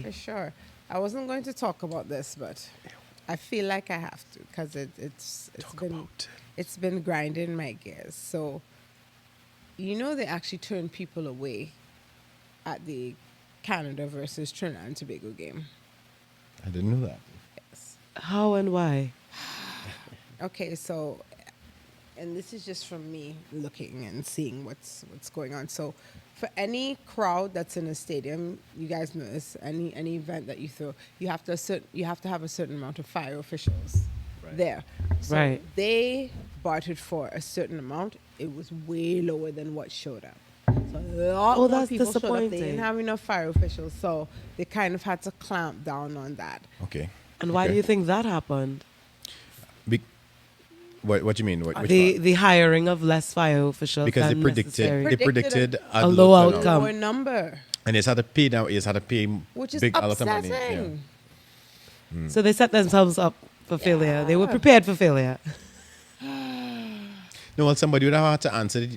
For sure. I wasn't going to talk about this, but I feel like I have to because it's been grinding my gears. So they actually turned people away at the Canada versus Trinidad and Tobago game. I didn't know that. Yes. How and why? Okay, so and this is just from me looking and seeing what's going on. So for any crowd that's in a stadium, you guys know this, any event that you throw, you have to have a certain amount of fire officials there. So Right. they bartered for a certain amount. It was way lower than what showed up. So a lot more that's people showed up. They disappointing. didn't have enough fire officials, so they kind of had to clamp down on that. Okay. And why Okay. do you think that happened? Be- what do you mean? Which part? The hiring of less fire officials Because than necessary. they predicted a low turnout. outcome. Lower number, And it's had to pay now. It's had to pay which is big a lot of money. upsetting. Yeah. So they set themselves up for failure. They were prepared for failure. No, well, somebody would have had to answer.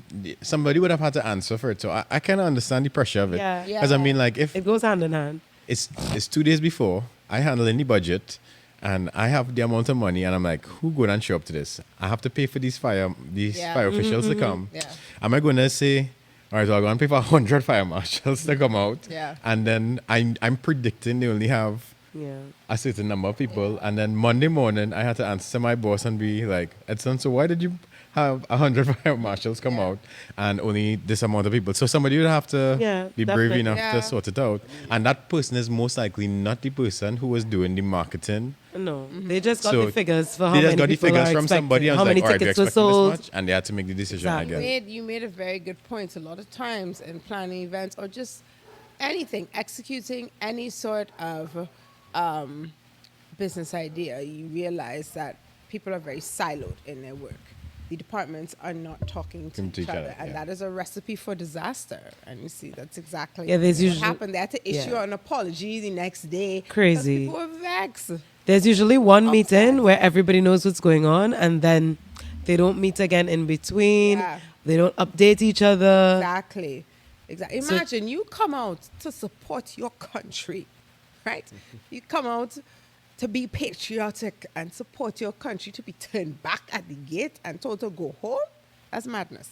Somebody would have had to answer for it. So I kind of understand the pressure of it. Yeah. Because I mean, like, if It goes hand in hand. it's 2 days before I handle any budget, and I have the amount of money, and I'm like, who going and show up to this? I have to pay for these fire Yeah. fire officials to come. Yeah. Am I going to say, all right, so I'm going to pay for 100 fire marshals to come out? Yeah. And then I'm predicting they only have Yeah. a certain number of people, and then Monday morning I had to answer my boss and be like, Edson, so why did you have 100 fire marshals come out and only this amount of people? So somebody would have to be brave definitely. enough Yeah. to sort it out, and that person is most likely not the person who was doing the marketing. No, they just got So the figures for how they many just got the people figures are from somebody expecting, and how was many like, all right, we're tickets were expecting this sold. much, and they had to make the decision. Exactly. I guess. You made a very good point. A lot of times in planning events or just anything, executing any sort of business idea, you realize that people are very siloed in their work. The departments are not talking to each other, and that is a recipe for disaster. And you see, that's exactly there's what usually- happened. They had to issue an apology the next day. 'cause Crazy. People were vexed. There's usually one meeting where everybody knows what's going on, and then they don't meet again in between. Yeah. They don't update each other. Exactly. Exactly. So- Imagine you come out to support your country, right? You come out to be patriotic and support your country, to be turned back at the gate and told to go home. That's madness.